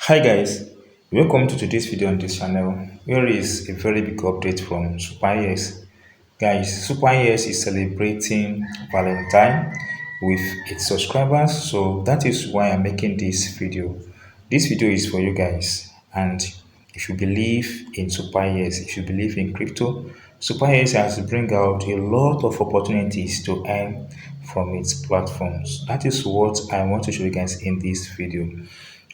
Hi guys, welcome to today's video on this channel. Here is a very big update from SuperEX. Guys, SuperEX is celebrating Valentine with its subscribers, so that is why I'm making this video. This video is for you guys, and if you believe in SuperEX, if you believe in crypto, SuperEX has bring out a lot of opportunities to earn from its platforms. That is what I want to show you guys in this video.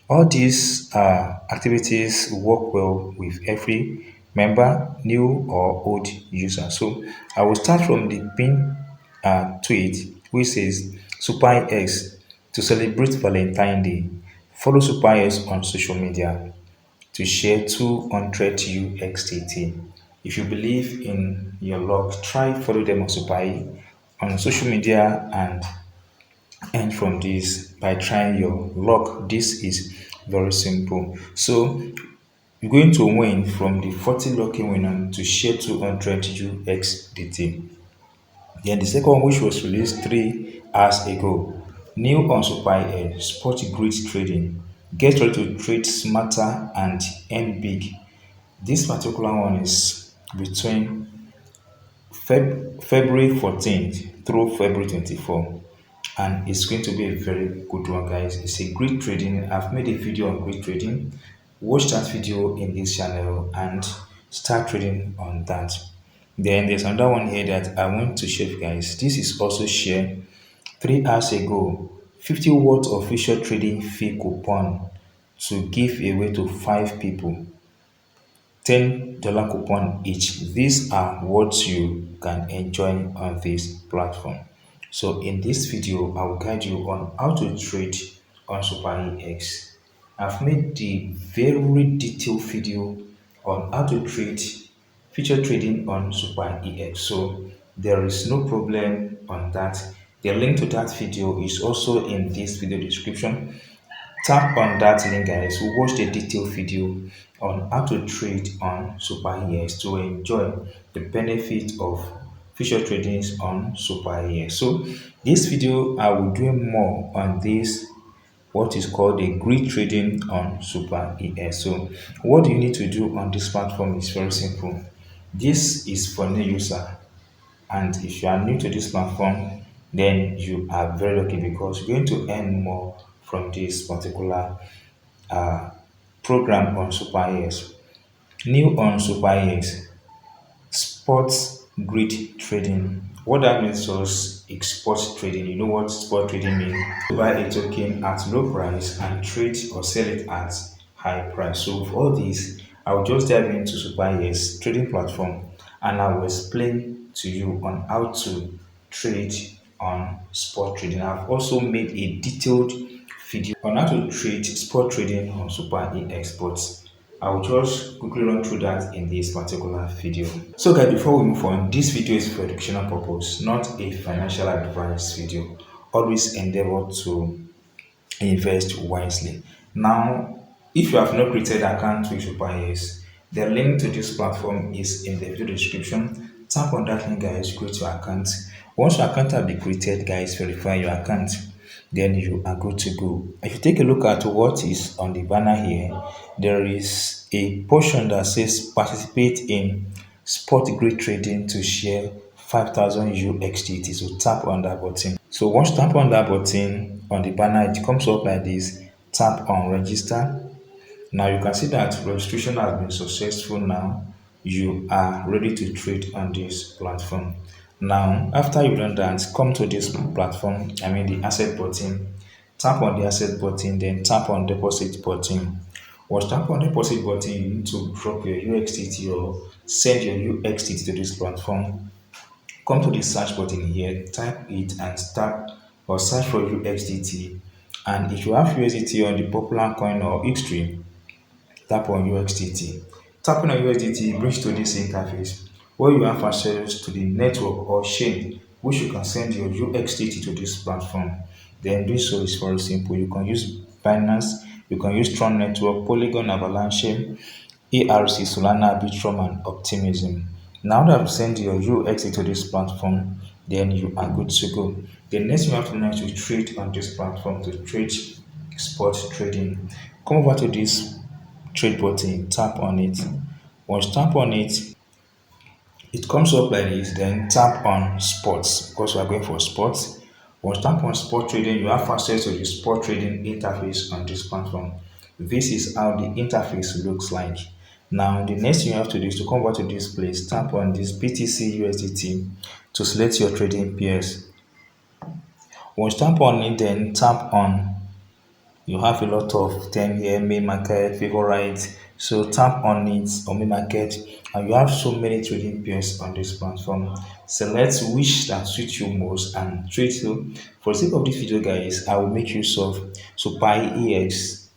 All these activities work well with every member, new or old user. So I will start from the pin tweet which says SuperX to celebrate Valentine Day. Follow SuperX on social media to share 200 UXDT. If you believe in your luck, try follow them on SuperX on social media and from this by trying your luck. This is very simple. So you're going to win from the 40 lucky winner to share 200 UXDT. Then the second one, which was released 3 hours ago, new on Super Spot Grid Trading. Get ready to trade smarter and earn big. This particular one is between February 14th through February 24th, and it's going to be a very good one, guys. It's a great trading. I've made a video on great trading. Watch that video in this channel and start trading on that. Then there's another one here that I want to share, guys. This is also shared 3 hours ago. 50 watts official trading fee coupon to give away to 5 people. $10 coupon each. These are what you can enjoy on this platform. So in this video, I will guide you on how to trade on SuperEX. I've made the very detailed video on how to trade future trading on SuperEX. So there is no problem on that. The link to that video is also in this video description. Tap on that link, guys. Watch the detailed video on how to trade on SuperEX to enjoy the benefit of future tradings on SuperEX. So this video, I will do more on this, what is called a grid trading on SuperEX. So what you need to do on this platform is very simple. This is for new user, and if you are new to this platform, then you are very lucky because you're going to earn more from this particular uh, program on SuperEX. New on SuperEX, sports grid trading. What that means is sports trading. You know what sport trading means? To buy a token at low price and trade or sell it at high price. So for all this, I will just dive into SuperEX trading platform and I will explain to you on how to trade on spot trading. I've also made a detailed video on how to trade spot trading on SuperEX, but I will just quickly run through that in this particular video. So guys, before we move on, this video is for educational purpose, not a financial advice video. Always endeavor to invest wisely. Now, if you have not created an account with SuperEX, the link to this platform is in the video description. Tap on that link, guys, create your account. Once your account has been created, guys, verify your account. Then you are good to go. If you take a look at what is on the banner here, there is a portion that says participate in spot grid trading to share 5,000 UXDT. So tap on that button. So once you tap on that button on the banner, it comes up like this. Tap on register. Now you can see that registration has been successful. Now you are ready to trade on this platform. Now after you've done that, come to this platform, I mean the asset button. Tap on the asset button, then tap on deposit button. Once tap on deposit button, you need to drop your UXDT or send your UXDT to this platform. Come to the search button here, type it and tap or search for UXDT. And if you have USDT on the popular coin or X3, tap on UXDT. Tapping on USDT brings to this interface where you have access to the network or chain which you can send your UXDT to this platform. Then do so is very simple. You can use Binance, you can use Tron Network, Polygon, Avalanche, ARC, Solana, Arbitrum, and Optimism. Now that I've sent your UXDT to this platform, then you are good to go. The next thing you have to know is to trade on this platform, to trade spot trading. Come over to this trade button, tap on it. Once you tap on it, it comes up like this, then tap on sports because we are going for sports. Once you tap on sport trading, you have access to the sport trading interface on this platform. This is how the interface looks like. Now, the next thing you have to do is to come over to this place, tap on this BTC USDT to select your trading pairs. Once you tap on it, then tap on, you have a lot of them here, main market, favorite. So tap on it on main market, and you have so many trading pairs on this platform. Select which that suits you most and trade. So for the sake of this video, guys, I will make use of SuperEX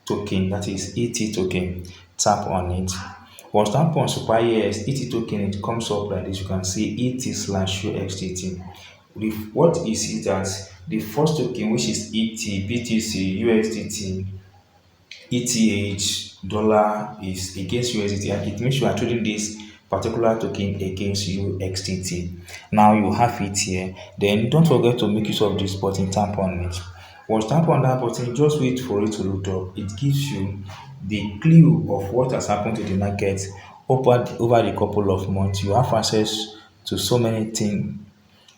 token, that is ET token. Tap on it. Once tap on SuperEX ET token, it comes up like this. You can see ET/UXDT. What is that the first token, which is ET, BTC, USDT, ETH, dollar, is against USDT, and it means you are trading this particular token against UXDT. Now you have it here. Then don't forget to make use of this button, tap on it. Once tap on that button, just wait for it to load up. It gives you the clue of what has happened to the market over the couple of months. You have access to so many things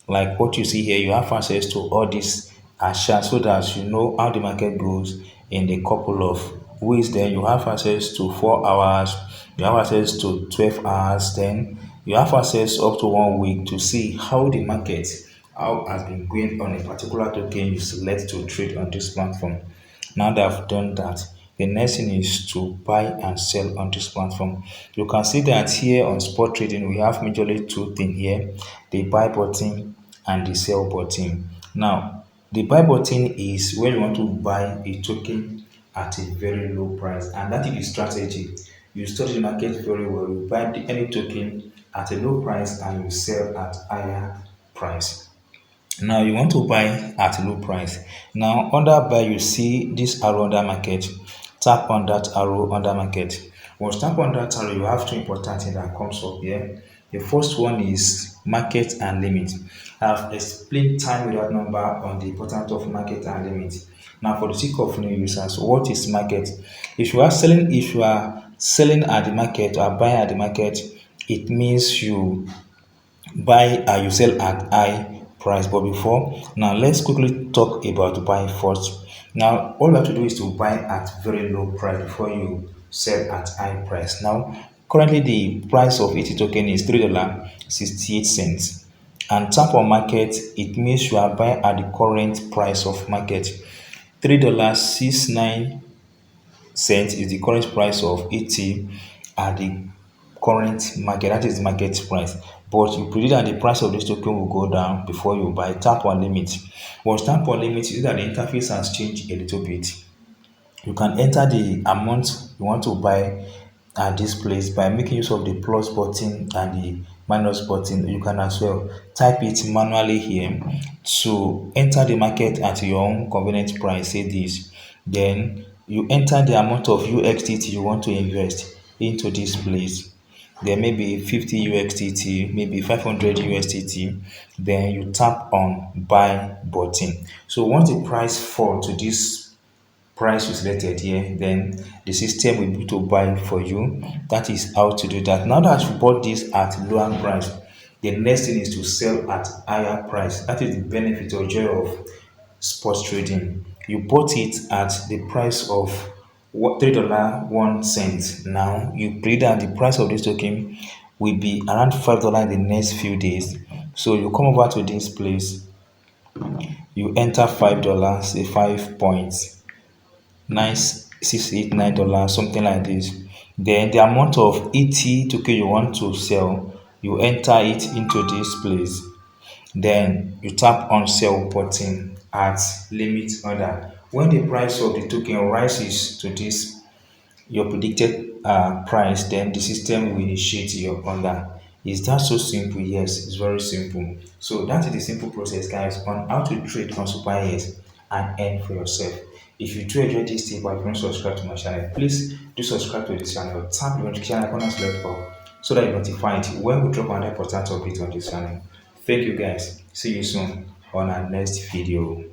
like what you see here. You have access to all these charts so that you know how the market goes in a couple of weeks. Then you have access to 4 hours, you have access to 12 hours, then you have access up to 1 week to see how the market how has been going on a particular token you select to trade on this platform. Now that I've done that, the next thing is to buy and sell on this platform. You can see that here on spot trading, we have majorly two things here, the buy button and the sell button. Now, the buy button is when you want to buy a token at a very low price, and that is the strategy. You study the market very well, you buy any token at a low price and you sell at higher price. Now you want to buy at low price. Now under buy, you see this arrow under market. Tap on that arrow under market. Once you tap on that arrow, you have two important things that comes up here. The first one is market and limit. I've explained time without number on the importance of market and limit. Now for the sake of new users, what is market? If you are selling at the market or buying at the market, it means you buy and you sell at high price. But before now, let's quickly talk about buy first. Now all you have to do is to buy at very low price before you sell at high price. Now currently the price of ET token is $3.68, and tap on market, it means you are buying at the current price of market. $3.69 is the current price of ET at the current market, that is the market price. But you predict that the price of this token will go down before you buy. Tap on limit. Once tap on limit, you see that the interface has changed a little bit. You can enter the amount you want to buy at this place by making use of the plus button and the minus button. You can as well type it manually here to enter the market at your own convenient price. Say this, then you enter the amount of UXDT you want to invest into this place. There may be 50 UXDT, maybe 500 USDT. Then you tap on buy button. So once the price fall to this price you selected here, then the system will be able to buy for you. That is how to do that. Now that you bought this at lower price, the next thing is to sell at higher price. That is the benefit or joy of sports trading. You bought it at the price of $3.01. Now you predict that the price of this token will be around $5 in the next few days. So you come over to this place, you enter $5, say 5.9689 dollars, something like this. Then the amount of ET token you want to sell, you enter it into this place. Then you tap on sell button at limit order. When the price of the token rises to this your predicted price, then the system will initiate your order. Is that so simple? Yes, it's very simple. So that is the simple process, guys, on how to trade on SuperEX and earn for yourself. If you do enjoy this tip or if you want to subscribe to my channel, please do subscribe to this channel. Tap the notification icon and select all so that you're notified when we drop another important update on this channel. Thank you, guys. See you soon on our next video.